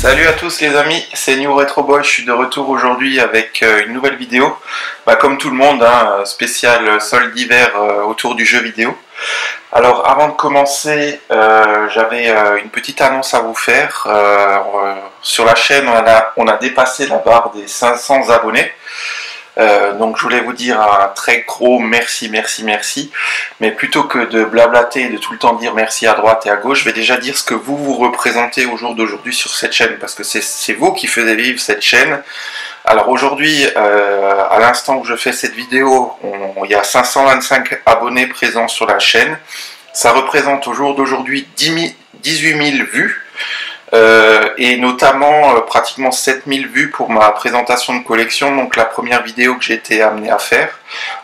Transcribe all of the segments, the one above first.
Salut à tous les amis, c'est New Retro Boy, je suis de retour aujourd'hui avec une nouvelle vidéo. Comme tout le monde, spécial solde d'hiver autour du jeu vidéo. Alors avant de commencer, j'avais une petite annonce à vous faire. Sur la chaîne, on a dépassé la barre des 500 abonnés. Donc je voulais vous dire un très gros merci, mais plutôt que de blablater et de tout le temps dire merci à droite et à gauche, je vais déjà dire ce que vous représentez au jour d'aujourd'hui sur cette chaîne, parce que c'est vous qui faites vivre cette chaîne. Alors aujourd'hui, à l'instant où je fais cette vidéo, il y a 525 abonnés présents sur la chaîne. Ça représente au jour d'aujourd'hui 18 000 vues. Et notamment pratiquement 7000 vues pour ma présentation de collection, donc la première vidéo que j'ai été amené à faire.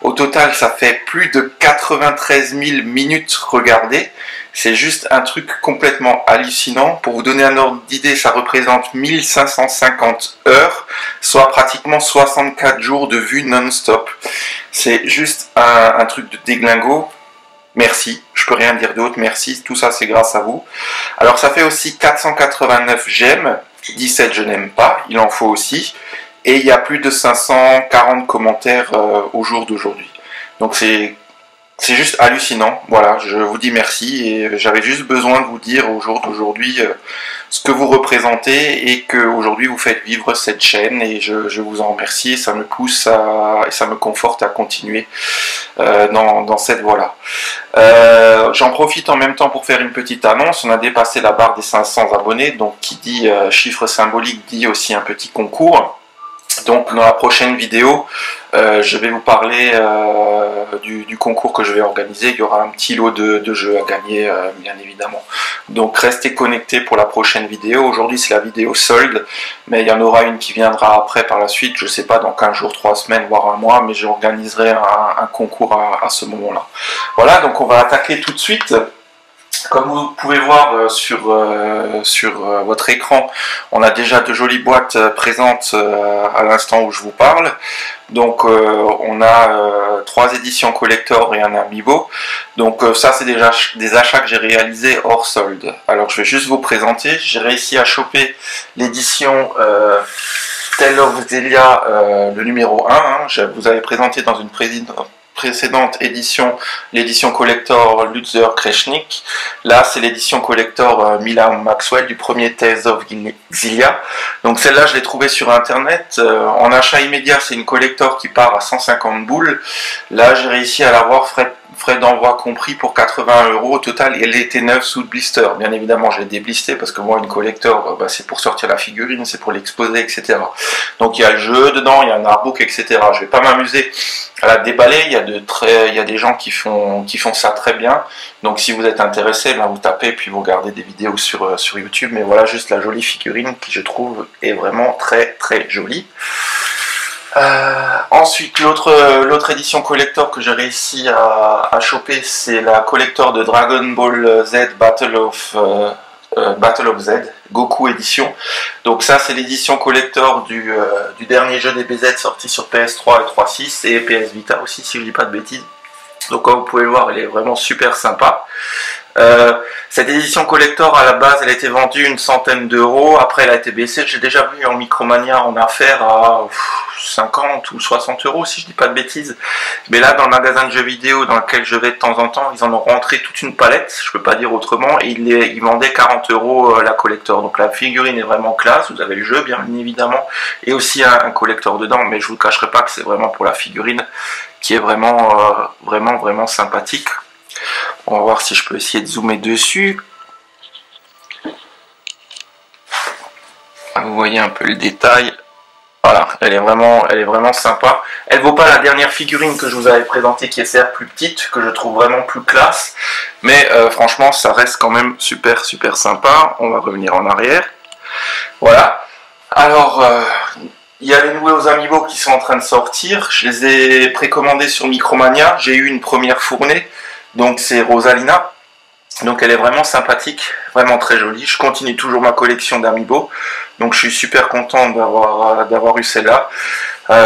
Au total, ça fait plus de 93 000 minutes regardées. C'est juste un truc complètement hallucinant. Pour vous donner un ordre d'idée, ça représente 1550 heures, soit pratiquement 64 jours de vues non-stop. C'est juste un truc de déglingo. Merci, je peux rien dire d'autre, merci, tout ça c'est grâce à vous. Alors ça fait aussi 489 j'aime, 17 je n'aime pas, il en faut aussi. Et il y a plus de 540 commentaires au jour d'aujourd'hui. Donc c'est juste hallucinant, voilà, je vous dis merci et j'avais juste besoin de vous dire au jour d'aujourd'hui ce que vous représentez et que aujourd'hui vous faites vivre cette chaîne et je vous en remercie et ça me pousse et ça me conforte à continuer dans cette voie-là. J'en profite en même temps pour faire une petite annonce, on a dépassé la barre des 500 abonnés, donc qui dit chiffre symbolique dit aussi un petit concours. Donc dans la prochaine vidéo, je vais vous parler du concours que je vais organiser. Il y aura un petit lot de jeux à gagner, bien évidemment. Donc restez connectés pour la prochaine vidéo. Aujourd'hui c'est la vidéo solde, mais il y en aura une qui viendra après par la suite. Je ne sais pas, dans 15 jours, 3 semaines, voire un mois, mais j'organiserai un concours à ce moment-là. Voilà, donc on va attaquer tout de suite. Comme vous pouvez voir sur votre écran, on a déjà de jolies boîtes présentes à l'instant où je vous parle. Donc on a 3 éditions collector et un amiibo. Donc ça c'est déjà des achats que j'ai réalisés hors solde. Alors je vais juste vous présenter. J'ai réussi à choper l'édition Tale of Xillia, le numéro 1. Je vous avais présenté dans une précédente édition, l'édition collector Luther Kreshnik. Là, c'est l'édition collector Milan Maxwell du premier Tales of Xillia. Donc celle-là, je l'ai trouvée sur internet. En achat immédiat, c'est une collector qui part à 150 boules. Là, j'ai réussi à l'avoir frais d'envoi compris pour 80 € au total, et elle était neuve sous blister. Bien évidemment, je l'ai déblistée parce que moi, une collector, c'est pour sortir la figurine, c'est pour l'exposer, etc. Donc il y a le jeu dedans, il y a un artbook, etc. Je vais pas m'amuser à la déballer. Il y a des gens qui font ça très bien. Donc si vous êtes intéressé, vous tapez puis vous regardez des vidéos sur YouTube. Mais voilà juste la jolie figurine qui, je trouve, est vraiment très jolie. Ensuite, l'autre édition collector que j'ai réussi à choper, c'est la collector de Dragon Ball Z Battle of Z, Goku édition. Donc ça, c'est l'édition collector du dernier jeu des BZ sorti sur PS3 et 3.6 et PS Vita aussi, si je dis pas de bêtises. Donc comme vous pouvez le voir, elle est vraiment super sympa. Cette édition collector, à la base, elle a été vendue une centaine d'euros. Après, elle a été baissée. J'ai déjà vu en Micromania en affaire à 50 ou 60 €, si je dis pas de bêtises. Mais là, dans le magasin de jeux vidéo dans lequel je vais de temps en temps, ils en ont rentré toute une palette, je peux pas dire autrement, et ils vendaient 40 € la collector. Donc la figurine est vraiment classe. Vous avez le jeu, bien évidemment, et aussi un collector dedans. Mais je vous cacherai pas que c'est vraiment pour la figurine qui est vraiment sympathique. On va voir si je peux essayer de zoomer dessus. Vous voyez un peu le détail. Voilà, elle est vraiment sympa. Elle vaut pas la dernière figurine que je vous avais présentée, qui est certes plus petite, que je trouve vraiment plus classe. Mais franchement, ça reste quand même super sympa. On va revenir en arrière. Voilà. Alors, il y a les nouveaux amiibo qui sont en train de sortir. Je les ai précommandés sur Micromania. J'ai eu une première fournée. Donc c'est Rosalina. Donc elle est vraiment sympathique, vraiment très jolie. Je continue toujours ma collection d'Amiibo, donc je suis super content d'avoir eu celle-là.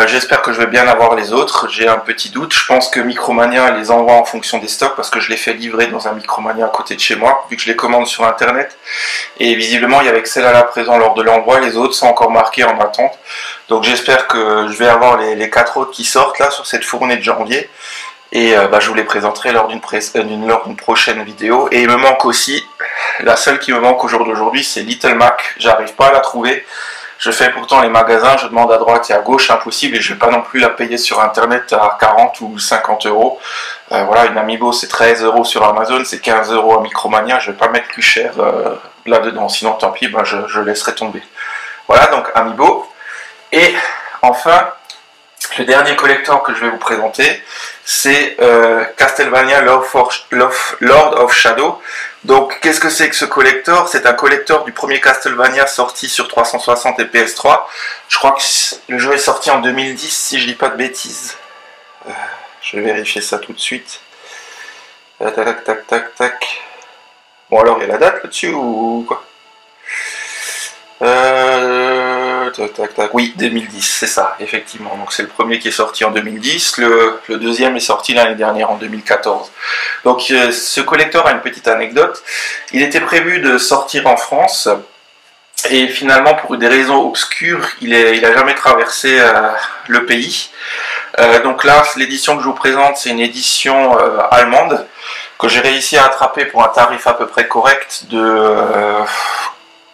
J'espère que je vais bien avoir les autres. J'ai un petit doute. Je pense que Micromania les envoie en fonction des stocks parce que je les fais livrer dans un Micromania à côté de chez moi, vu que je les commande sur internet. Et visiblement, il y avait que celle-là là présent lors de l'envoi. Les autres sont encore marqués en attente. Donc j'espère que je vais avoir les 4 autres qui sortent là sur cette fournée de janvier. Et je vous les présenterai lors d'une prochaine vidéo. Et il me manque aussi, la seule qui me manque au jour d'aujourd'hui, c'est Little Mac. J'arrive pas à la trouver. Je fais pourtant les magasins, je demande à droite et à gauche, impossible, et je vais pas non plus la payer sur internet à 40 ou 50 euros. Voilà, une Amiibo c'est 13 euros sur Amazon, c'est 15 euros à Micromania, je vais pas mettre plus cher là-dedans, sinon tant pis, je laisserai tomber. Voilà, donc Amiibo. Et enfin, le dernier collector que je vais vous présenter, c'est Castlevania Lord of Shadow. Donc qu'est-ce que c'est que ce collector? C'est un collector du premier Castlevania sorti sur 360 et PS3. Je crois que le jeu est sorti en 2010 si je dis pas de bêtises. Je vais vérifier ça tout de suite. Tac, tac, tac, tac. Bon alors il y a la date là-dessus ou quoi? Tac, tac. Oui, 2010, c'est ça, effectivement. Donc c'est le premier qui est sorti en 2010, le deuxième est sorti l'année dernière, en 2014. Donc ce collector a une petite anecdote. Il était prévu de sortir en France, et finalement, pour des raisons obscures, il a jamais traversé le pays. Donc là, l'édition que je vous présente, c'est une édition allemande, que j'ai réussi à attraper pour un tarif à peu près correct de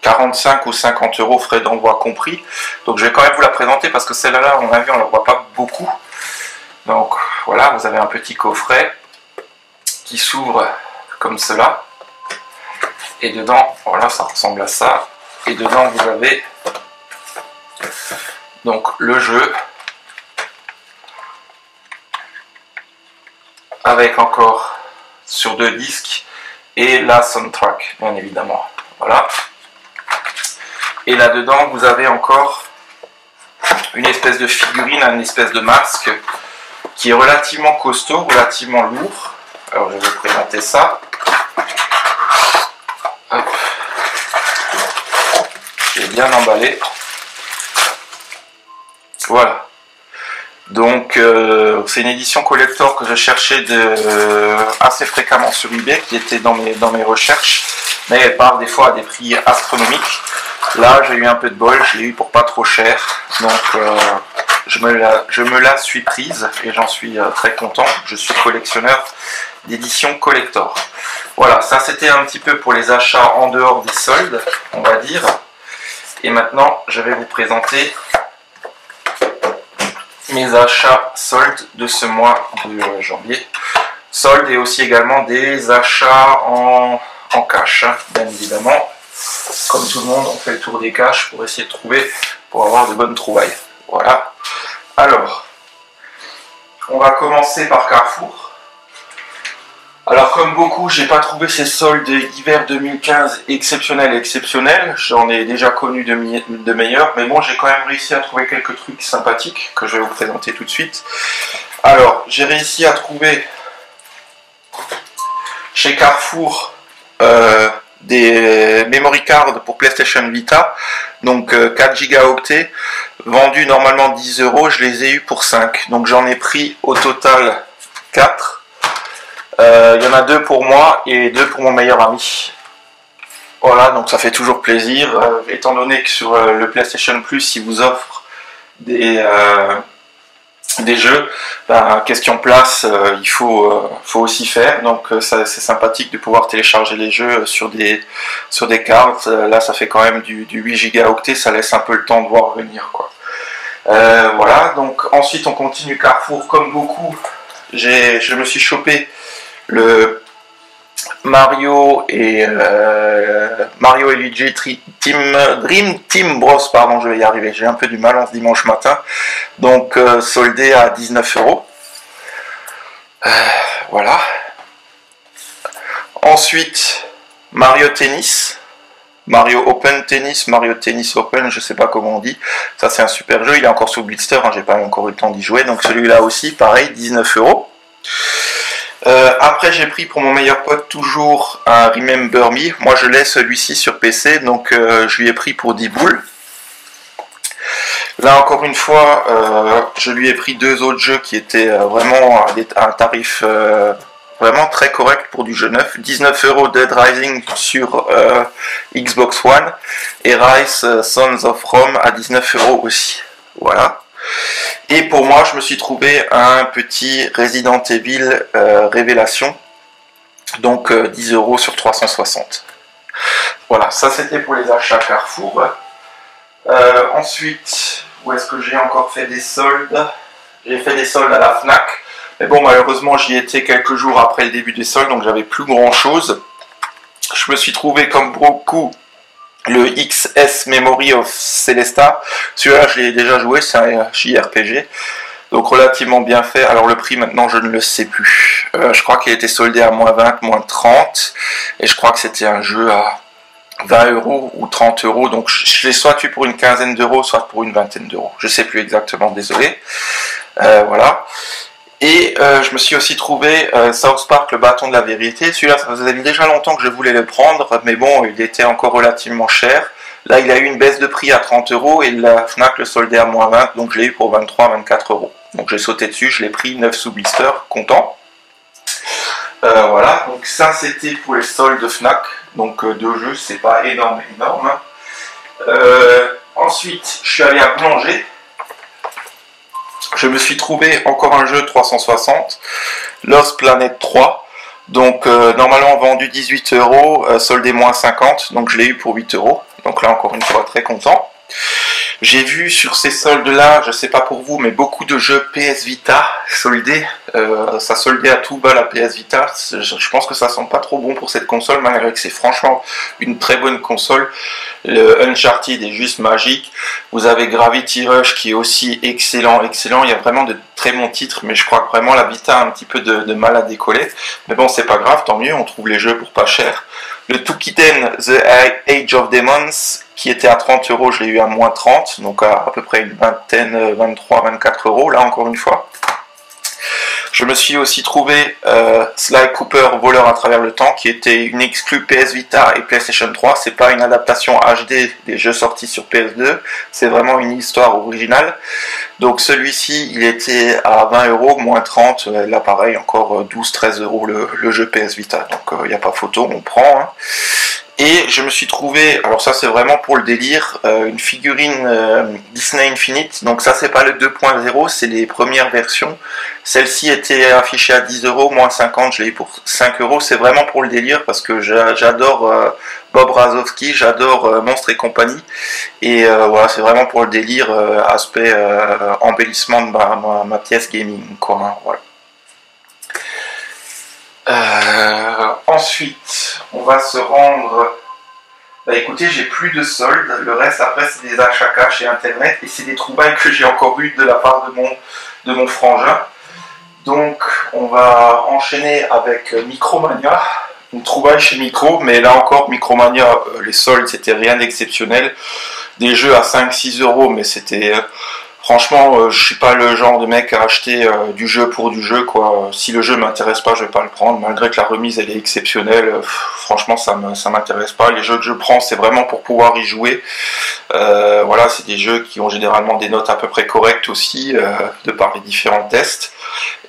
45 ou 50 euros frais d'envoi compris. Donc je vais quand même vous la présenter parce que celle-là, à mon avis, on ne la voit pas beaucoup. Donc voilà, vous avez un petit coffret qui s'ouvre comme cela. Et dedans, voilà, ça ressemble à ça. Et dedans, vous avez donc le jeu. Avec encore sur 2 disques. Et la soundtrack, bien évidemment. Voilà. Et là-dedans, vous avez encore une espèce de figurine, une espèce de masque qui est relativement costaud, relativement lourd. Alors, je vais vous présenter ça. Hop. Je vais bien emballé. Voilà. Donc, c'est une édition collector que je cherchais assez fréquemment sur eBay, qui était dans mes recherches, mais elle part des fois à des prix astronomiques. Là, j'ai eu un peu de bol, je l'ai eu pour pas trop cher, donc je me la suis prise et j'en suis très content. Je suis collectionneur d'édition collector. Voilà, ça c'était un petit peu pour les achats en dehors des soldes, on va dire. Et maintenant, je vais vous présenter mes achats soldes de ce mois de janvier. Soldes et aussi également des achats en cash, bien évidemment. Comme tout le monde, on fait le tour des caches pour essayer de trouver, pour avoir de bonnes trouvailles. Voilà. Alors, on va commencer par Carrefour. Alors, comme beaucoup, j'ai pas trouvé ces soldes hiver 2015 exceptionnels. J'en ai déjà connu de meilleurs, mais bon, j'ai quand même réussi à trouver quelques trucs sympathiques que je vais vous présenter tout de suite. Alors, j'ai réussi à trouver chez Carrefour des memory cards pour PlayStation Vita, donc 4 Go, vendus normalement 10 euros, je les ai eu pour 5, donc j'en ai pris au total 4. Il y en a 2 pour moi et 2 pour mon meilleur ami. Voilà, donc ça fait toujours plaisir, étant donné que sur le PlayStation Plus, il vous offre des jeux, question place, il faut aussi faire, donc c'est sympathique de pouvoir télécharger les jeux sur des cartes. Là ça fait quand même du 8 Go, ça laisse un peu le temps de voir venir, quoi. Voilà, donc ensuite on continue Carrefour, comme beaucoup, je me suis chopé le Mario et Luigi Dream Team Bros, pardon, je vais y arriver, j'ai un peu du mal en ce dimanche matin, donc soldé à 19 euros. Voilà. Ensuite, Mario Tennis, Mario Open Tennis, Mario Tennis Open, je sais pas comment on dit, ça c'est un super jeu, il est encore sous Blister, hein, j'ai pas encore eu le temps d'y jouer, donc celui-là aussi, pareil, 19 euros. Après j'ai pris pour mon meilleur pote toujours un Remember Me. Moi je l'ai celui-ci sur PC, donc je lui ai pris pour 10 boules. Là encore une fois, je lui ai pris deux autres jeux qui étaient vraiment à un tarif vraiment très correct pour du jeu neuf. 19 € Dead Rising sur Xbox One et Rise Sons of Rome à 19 € aussi. Voilà. Et pour moi, je me suis trouvé un petit Resident Evil Révélation, donc 10 € sur 360. Voilà, ça c'était pour les achats Carrefour. Ensuite, où est-ce que j'ai encore fait des soldes? J'ai fait des soldes à la Fnac, mais bon, malheureusement, j'y étais quelques jours après le début des soldes, donc j'avais plus grand-chose. Je me suis trouvé, comme beaucoup, le XS Memory of Celesta. Celui-là, je l'ai déjà joué, c'est un JRPG, donc relativement bien fait. Alors le prix, maintenant, je ne le sais plus. Je crois qu'il était soldé à moins 20, moins 30, et je crois que c'était un jeu à 20 € ou 30 €, donc je l'ai soit tué pour une quinzaine d'euros, soit pour une vingtaine d'euros. Je sais plus exactement, désolé. Voilà. Et je me suis aussi trouvé South Park, le bâton de la vérité. Celui-là, ça faisait déjà longtemps que je voulais le prendre, mais bon, il était encore relativement cher. Là, il a eu une baisse de prix à 30 € et la Fnac le soldait à moins 20, donc je l'ai eu pour 23-24 €. Donc j'ai sauté dessus, je l'ai pris 9 sous blister, content. Voilà, donc ça c'était pour les soldes de Fnac. Donc deux jeux, c'est pas énorme. Ensuite, je suis allé à Boulanger. Je me suis trouvé encore un jeu 360, Lost Planet 3. Donc normalement vendu 18 €, soldé moins 50, donc je l'ai eu pour 8 €. Donc là encore une fois très content. J'ai vu sur ces soldes-là, je sais pas pour vous, mais beaucoup de jeux PS Vita soldés. Ça soldait à tout bas la PS Vita. Je pense que ça sent pas trop bon pour cette console, malgré que c'est franchement une très bonne console. Le Uncharted est juste magique. Vous avez Gravity Rush qui est aussi excellent. Il y a vraiment de très bons titres, mais je crois que vraiment la Vita a un petit peu de mal à décoller. Mais bon, c'est pas grave, tant mieux, on trouve les jeux pour pas cher. Le Toukiden The Age of Demons, qui était à 30 €, je l'ai eu à moins 30, donc à peu près une vingtaine, 23-24 €, là encore une fois. Je me suis aussi trouvé Sly Cooper, Voleur à travers le temps, qui était une exclue PS Vita et PlayStation 3. C'est pas une adaptation HD des jeux sortis sur PS2, c'est vraiment une histoire originale. Donc celui-ci, il était à 20 €, moins 30, là pareil, encore 12-13 € le jeu PS Vita. Donc il n'y a pas photo, on prend. Hein. Et je me suis trouvé, alors ça c'est vraiment pour le délire, une figurine Disney Infinite. Donc ça c'est pas le 2.0, c'est les premières versions. Celle-ci était affichée à 10 €, moins 50, je l'ai eu pour 5 €. C'est vraiment pour le délire parce que j'adore Bob Razowski, j'adore Monstres et compagnie. Et voilà, c'est vraiment pour le délire, aspect embellissement de ma pièce gaming, quoi. Hein, voilà. Ensuite, on va se rendre... Bah écoutez, j'ai plus de soldes, le reste après c'est des achats cash et internet, et c'est des trouvailles que j'ai encore eues de la part de mon frangin. Donc on va enchaîner avec Micromania, une trouvaille chez Micro, mais là encore Micromania, les soldes c'était rien d'exceptionnel, des jeux à 5-6 €, mais c'était... Franchement, je suis pas le genre de mec à acheter du jeu pour du jeu, quoi. Si le jeu m'intéresse pas, je vais pas le prendre, malgré que la remise elle est exceptionnelle. Franchement, ça m'intéresse pas. Les jeux que je prends, c'est vraiment pour pouvoir y jouer. Voilà, c'est des jeux qui ont généralement des notes à peu près correctes aussi, de par les différents tests.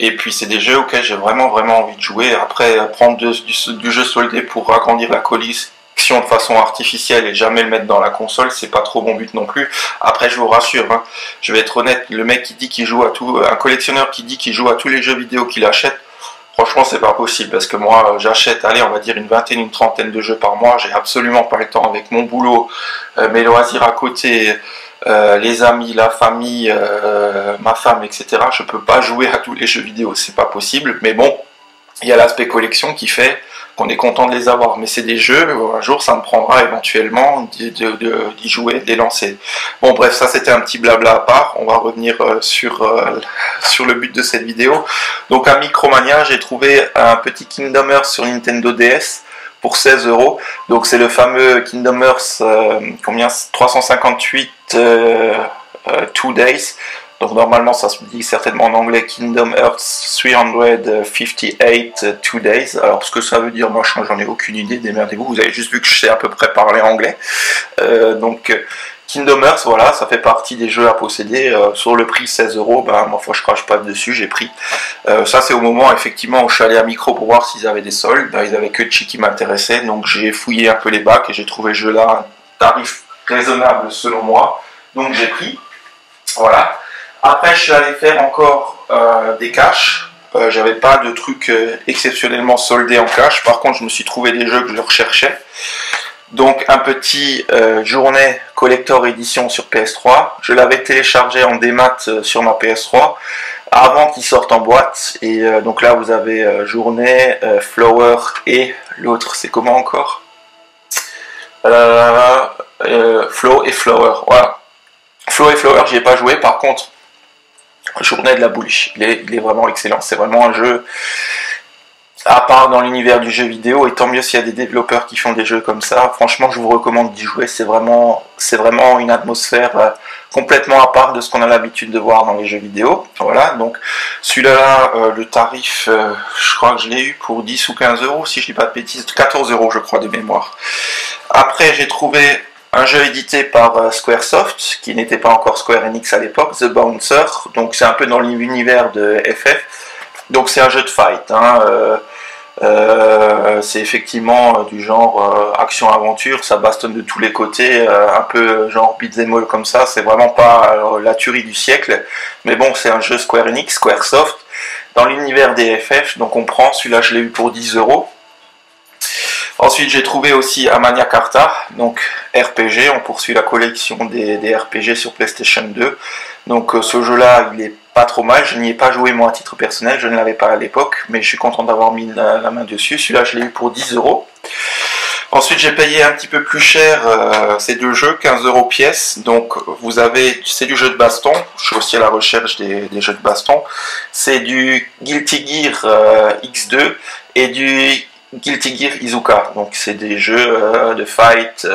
Et puis c'est des jeux auxquels j'ai vraiment envie de jouer. Après, prendre du jeu soldé pour agrandir la collection de façon artificielle et jamais le mettre dans la console, c'est pas trop mon but non plus. Après, je vous rassure, hein, je vais être honnête, le mec qui dit qu'il joue à tout, un collectionneur qui dit qu'il joue à tous les jeux vidéo qu'il achète, franchement c'est pas possible, parce que moi j'achète, allez, on va dire une vingtaine, une trentaine de jeux par mois, j'ai absolument pas le temps avec mon boulot, mes loisirs à côté, les amis, la famille, ma femme, etc. Je peux pas jouer à tous les jeux vidéo, c'est pas possible, mais bon, il y a l'aspect collection qui fait qu'on est content de les avoir, mais c'est des jeux, un jour ça me prendra éventuellement d'y jouer, de les lancer. Bon bref, ça c'était un petit blabla à part, on va revenir sur le but de cette vidéo. Donc à Micromania, j'ai trouvé un petit Kingdom Hearts sur Nintendo DS pour 16 €, donc c'est le fameux Kingdom Hearts, 358 2 Days. Donc normalement ça se dit certainement en anglais Kingdom Hearts 358 2 Days. Alors ce que ça veut dire, moi j'en ai aucune idée, démerdez-vous, vous avez juste vu que je sais à peu près parler anglais. Kingdom Hearts, voilà, ça fait partie des jeux à posséder. Sur le prix 16 €, ben, moi je crache pas dessus, j'ai pris. Ça c'est au moment effectivement où je suis allé à Micro pour voir s'ils avaient des soldes. Ben, ils avaient que Chi qui m'intéressait, donc j'ai fouillé un peu les bacs et j'ai trouvé le jeu là à un tarif raisonnable selon moi. Donc j'ai pris. Voilà. Après je suis allé faire encore des caches. J'avais pas de trucs exceptionnellement soldés en cache. Par contre je me suis trouvé des jeux que je recherchais. Donc un petit journée collector édition sur PS3. Je l'avais téléchargé en démat sur ma PS3 avant qu'il sorte en boîte. Et donc là vous avez journée, Flower et l'autre c'est comment encore, Flow et Flower. Voilà. Flow et Flower j'y ai pas joué. Par contre journée de la bullish. Il est vraiment excellent. C'est vraiment un jeu à part dans l'univers du jeu vidéo, et tant mieux s'il y a des développeurs qui font des jeux comme ça. Franchement, je vous recommande d'y jouer. C'est vraiment une atmosphère complètement à part de ce qu'on a l'habitude de voir dans les jeux vidéo. Voilà, donc celui-là, le tarif, je crois que je l'ai eu pour 10 ou 15 €, si je dis pas de bêtises, 14 € je crois de mémoire. Après, j'ai trouvé un jeu édité par Squaresoft, qui n'était pas encore Square Enix à l'époque, The Bouncer. Donc c'est un peu dans l'univers de FF. Donc c'est un jeu de fight, hein. C'est effectivement du genre action-aventure, ça bastonne de tous les côtés, un peu genre beat'em all comme ça, c'est vraiment pas la tuerie du siècle, mais bon c'est un jeu Square Enix, Squaresoft, dans l'univers des FF, donc on prend, celui-là je l'ai eu pour 10 €. Ensuite j'ai trouvé aussi Amania Carta, donc RPG, on poursuit la collection des RPG sur PlayStation 2, donc ce jeu-là il est pas trop mal, je n'y ai pas joué moi à titre personnel, je ne l'avais pas à l'époque, mais je suis content d'avoir mis la main dessus. Celui-là je l'ai eu pour 10 €. Ensuite j'ai payé un petit peu plus cher ces deux jeux, 15 € pièce. Donc vous avez, c'est du jeu de baston, je suis aussi à la recherche des jeux de baston. C'est du Guilty Gear X2 et du Guilty Gear Izuka, donc c'est des jeux de fight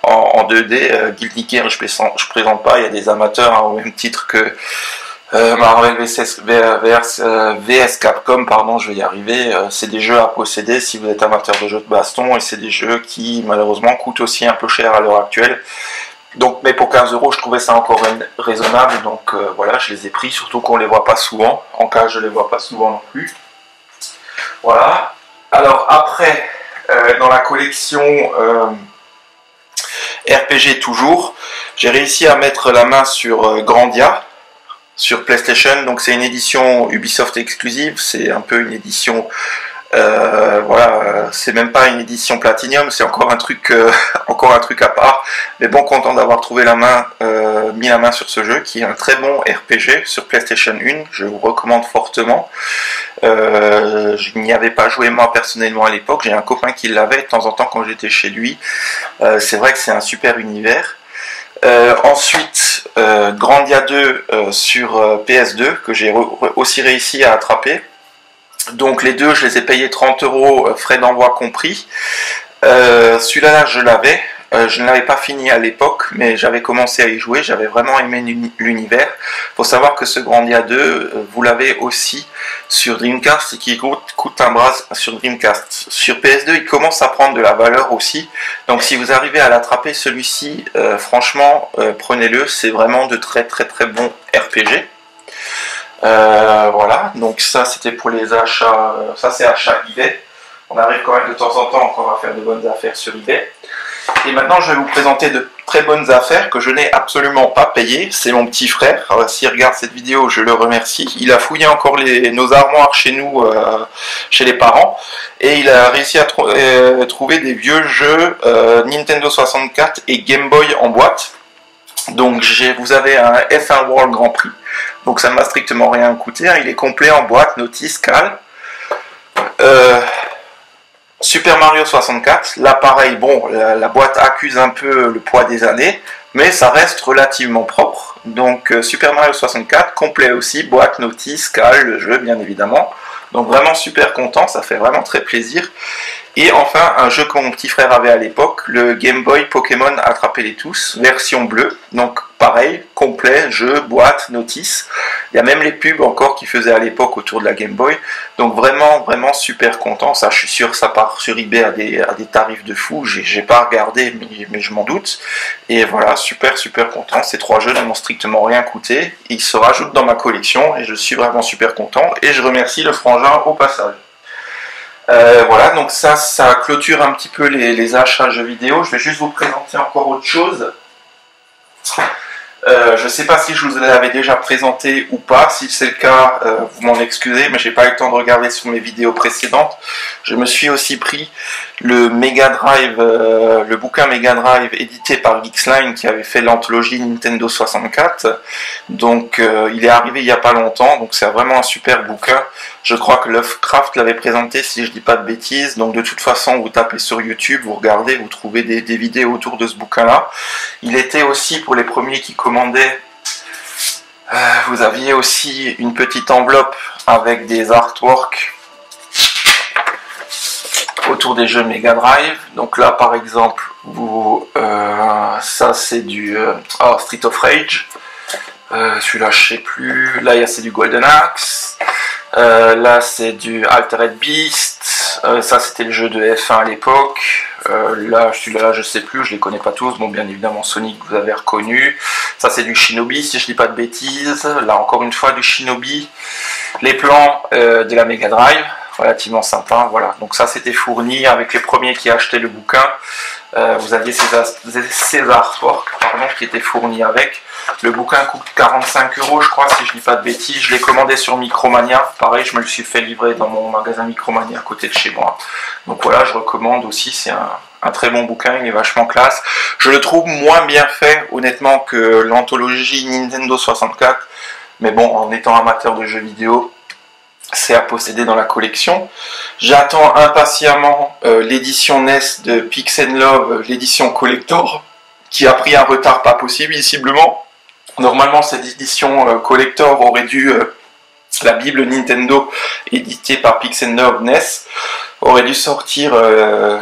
en 2D. Guilty Gear je présente pas, il y a des amateurs hein, au même titre que Marvel VS Capcom, pardon, je vais y arriver. C'est des jeux à posséder si vous êtes amateur de jeux de baston, et c'est des jeux qui malheureusement coûtent aussi un peu cher à l'heure actuelle. Donc, mais pour 15 € je trouvais ça encore raisonnable, donc voilà, je les ai pris, surtout qu'on les voit pas souvent. En cas je les vois pas souvent non plus. Voilà. Alors après, dans la collection RPG toujours, j'ai réussi à mettre la main sur Grandia sur PlayStation. Donc c'est une édition Ubisoft exclusive, c'est un peu une édition voilà, c'est même pas une édition Platinum, c'est encore un truc à part. Mais bon, content d'avoir trouvé mis la main sur ce jeu qui est un très bon RPG sur PlayStation 1, je vous recommande fortement. Je n'y avais pas joué moi personnellement à l'époque, j'ai un copain qui l'avait de temps en temps quand j'étais chez lui. C'est vrai que c'est un super univers. Ensuite, Grandia 2 sur PS2 que j'ai aussi réussi à attraper. Donc les deux, je les ai payés 30 €, frais d'envoi compris. Celui-là, je l'avais. Je ne l'avais pas fini à l'époque, mais j'avais commencé à y jouer. J'avais vraiment aimé l'univers. Il faut savoir que ce Grandia 2, vous l'avez aussi sur Dreamcast et qui coûte un bras sur Dreamcast. Sur PS2, il commence à prendre de la valeur aussi. Donc si vous arrivez à l'attraper, celui-ci, franchement, prenez-le. C'est vraiment de très très très bons RPG. Voilà, donc ça c'était pour les achats, ça c'est achat eBay. On arrive quand même de temps en temps encore à faire de bonnes affaires sur eBay. Et maintenant je vais vous présenter de très bonnes affaires que je n'ai absolument pas payées. C'est mon petit frère, alors, s'il regarde cette vidéo je le remercie. Il a fouillé encore nos armoires chez nous, chez les parents, et il a réussi à trouver des vieux jeux Nintendo 64 et Game Boy en boîte. Donc vous avez un F1 World Grand Prix, donc ça ne m'a strictement rien coûté, hein. Il est complet en boîte, notice, cal. Super Mario 64, là pareil, bon, la boîte accuse un peu le poids des années, mais ça reste relativement propre. Donc Super Mario 64, complet aussi, boîte, notice, cal, le jeu bien évidemment. Donc vraiment super content, ça fait vraiment très plaisir. Et enfin, un jeu que mon petit frère avait à l'époque, le Game Boy Pokémon Attrapez-les tous, version bleue. Donc pareil, complet, jeu, boîte, notice. Il y a même les pubs encore qu'ils faisaient à l'époque autour de la Game Boy. Donc vraiment, vraiment super content. Ça, je suis sûr, ça part sur eBay à des tarifs de fou. J'ai pas regardé, mais je m'en doute. Et voilà, super, super content. Ces 3 jeux ne m'ont strictement rien coûté. Ils se rajoutent dans ma collection et je suis vraiment super content. Et je remercie le frangin au passage. Voilà, donc ça clôture un petit peu les achats jeux vidéo. Je vais juste vous présenter encore autre chose. Je ne sais pas si je vous l'avais déjà présenté ou pas. Si c'est le cas, vous m'en excusez, mais j'ai pas eu le temps de regarder sur mes vidéos précédentes. Je me suis aussi pris le Mega Drive, le bouquin Mega Drive édité par Geeksline qui avait fait l'anthologie Nintendo 64. Donc il est arrivé il n'y a pas longtemps, donc c'est vraiment un super bouquin. Je crois que Lovecraft l'avait présenté, si je dis pas de bêtises. Donc de toute façon, vous tapez sur YouTube, vous regardez, vous trouvez des vidéos autour de ce bouquin-là. Il était aussi, pour les premiers qui commandaient, vous aviez aussi une petite enveloppe avec des artworks autour des jeux Mega Drive. Donc là, par exemple, ça c'est du Street of Rage. Celui-là, je sais plus. Là, c'est du Golden Axe. Là, c'est du Altered Beast. Ça, c'était le jeu de F1 à l'époque. Là, celui-là, je sais plus, je les connais pas tous. Bon, bien évidemment, Sonic, vous avez reconnu. Ça, c'est du Shinobi, si je dis pas de bêtises. Là, encore une fois, du Shinobi. Les plans de la Mega Drive, relativement sympa. Voilà. Donc ça, c'était fourni avec les premiers qui achetaient le bouquin. Vous aviez ces artworks, qui étaient fournis avec. Le bouquin coûte 45 €, je crois, si je dis pas de bêtises. Je l'ai commandé sur Micromania. Pareil, je me le suis fait livrer dans mon magasin Micromania à côté de chez moi. Donc voilà, je recommande aussi. C'est un très bon bouquin, il est vachement classe. Je le trouve moins bien fait, honnêtement, que l'anthologie Nintendo 64. Mais bon, en étant amateur de jeux vidéo, c'est à posséder dans la collection. J'attends impatiemment l'édition NES de Pix & Love, l'édition collector, qui a pris un retard pas possible, visiblement. Normalement, cette édition collector aurait dû, la Bible Nintendo, éditée par Pix & Love NES, aurait dû sortir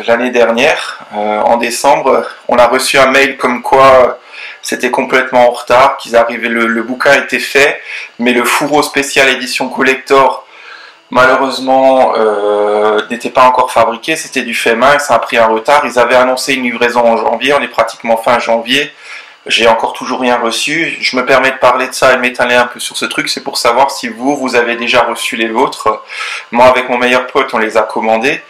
l'année dernière, en décembre. On a reçu un mail comme quoi c'était complètement en retard, qu'ils arrivaient, le bouquin était fait, mais le fourreau spécial édition collector, malheureusement, n'était pas encore fabriqué, c'était du fait main, ça a pris un retard. Ils avaient annoncé une livraison en janvier, on est pratiquement fin janvier. J'ai encore toujours rien reçu. Je me permets de parler de ça et m'étaler un peu sur ce truc, c'est pour savoir si vous avez déjà reçu les vôtres. Moi, avec mon meilleur pote, on les a commandés.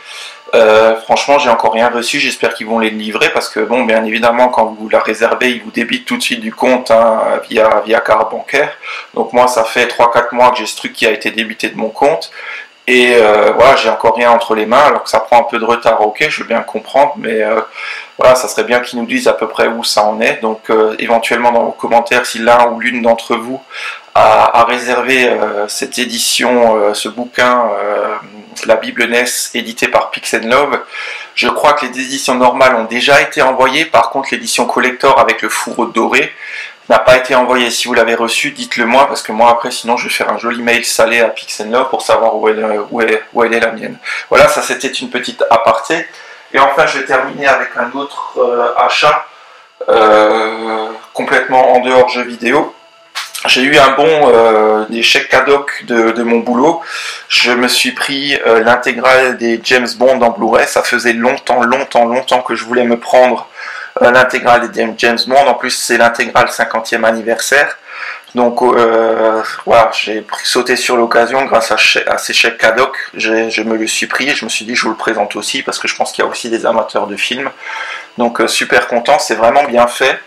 Franchement, j'ai encore rien reçu. J'espère qu'ils vont les livrer parce que, bon, bien évidemment, quand vous la réservez, ils vous débitent tout de suite du compte via carte bancaire. Donc moi, ça fait 3-4 mois que j'ai ce truc qui a été débité de mon compte. Et voilà, j'ai encore rien entre les mains, alors que ça prend un peu de retard, ok, je veux bien comprendre, mais voilà, ça serait bien qu'ils nous disent à peu près où ça en est. Donc éventuellement dans vos commentaires, si l'un ou l'une d'entre vous a réservé cette édition, ce bouquin, la Bible NES, édité par Pix & Love, je crois que les éditions normales ont déjà été envoyées. Par contre, l'édition collector avec le fourreau doré n'a pas été envoyée. Si vous l'avez reçu, dites-le moi, parce que moi après, sinon je vais faire un joli mail salé à Pix & Love pour savoir où elle est la mienne. Voilà, ça c'était une petite aparté. Et enfin, je vais terminer avec un autre achat complètement en dehors jeux vidéo. J'ai eu un bon des chèques cadoc de mon boulot. Je me suis pris l'intégrale des James Bond en Blu-ray. Ça faisait longtemps que je voulais me prendre l'intégrale des James Bond. En plus, c'est l'intégrale 50e anniversaire. Donc voilà, j'ai sauté sur l'occasion grâce à ces chèques cadoc. Je me le suis pris et je me suis dit je vous le présente aussi parce que je pense qu'il y a aussi des amateurs de films. Donc super content, c'est vraiment bien fait.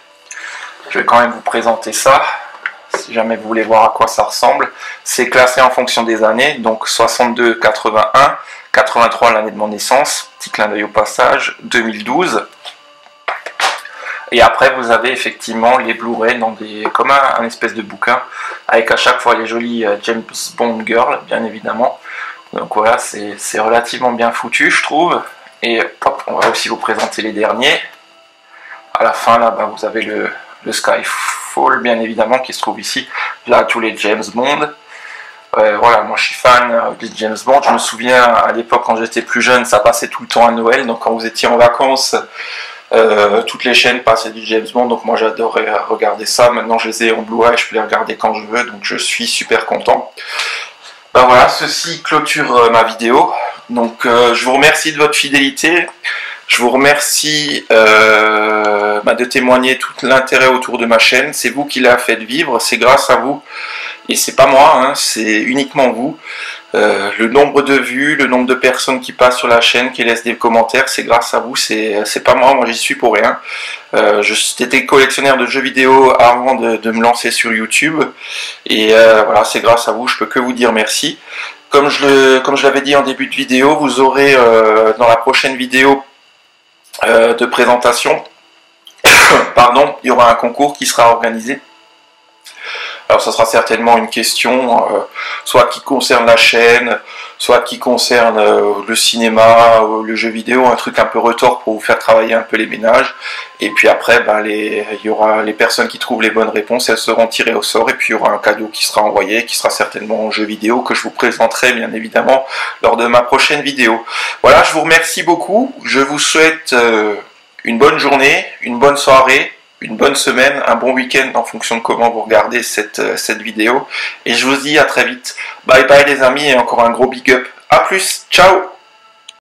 Je vais quand même vous présenter ça. Si jamais vous voulez voir à quoi ça ressemble, c'est classé en fonction des années, donc 62, 81, 83 l'année de mon naissance, petit clin d'œil au passage, 2012. Et après vous avez effectivement les Blu-ray comme un espèce de bouquin, avec à chaque fois les jolies James Bond Girl, bien évidemment. Donc voilà, c'est relativement bien foutu, je trouve. Et hop, on va aussi vous présenter les derniers. À la fin, là, vous avez le Skyfall, bien évidemment, qui se trouve ici. Là, tous les James Bond. Voilà, moi je suis fan de James Bond. Je me souviens à l'époque quand j'étais plus jeune, ça passait tout le temps à Noël. Donc quand vous étiez en vacances, toutes les chaînes passaient du James Bond. Donc moi j'adorais regarder ça. Maintenant je les ai en Blu-ray, je peux les regarder quand je veux. Donc je suis super content. Ben voilà, ceci clôture ma vidéo. Donc je vous remercie de votre fidélité. Je vous remercie de témoigner tout l'intérêt autour de ma chaîne. C'est vous qui l'avez fait vivre, c'est grâce à vous. Et c'est pas moi, hein, c'est uniquement vous. Le nombre de vues, le nombre de personnes qui passent sur la chaîne, qui laissent des commentaires, c'est grâce à vous, c'est pas moi j'y suis pour rien. J'étais collectionneur de jeux vidéo avant de me lancer sur YouTube. Et voilà, c'est grâce à vous, je peux que vous dire merci. Comme je l'avais dit en début de vidéo, vous aurez dans la prochaine vidéo de présentation, pardon, il y aura un concours qui sera organisé. Alors ça sera certainement une question, soit qui concerne la chaîne, soit qui concerne le cinéma, le jeu vidéo, un truc un peu retors pour vous faire travailler un peu les ménages. Et puis après, il y aura les personnes qui trouvent les bonnes réponses, elles seront tirées au sort, et puis il y aura un cadeau qui sera envoyé, qui sera certainement un jeu vidéo que je vous présenterai bien évidemment lors de ma prochaine vidéo. Voilà, je vous remercie beaucoup, je vous souhaite une bonne journée, une bonne soirée, une bonne semaine, un bon week-end en fonction de comment vous regardez cette vidéo. Et je vous dis à très vite. Bye bye les amis et encore un gros big up. A plus, ciao.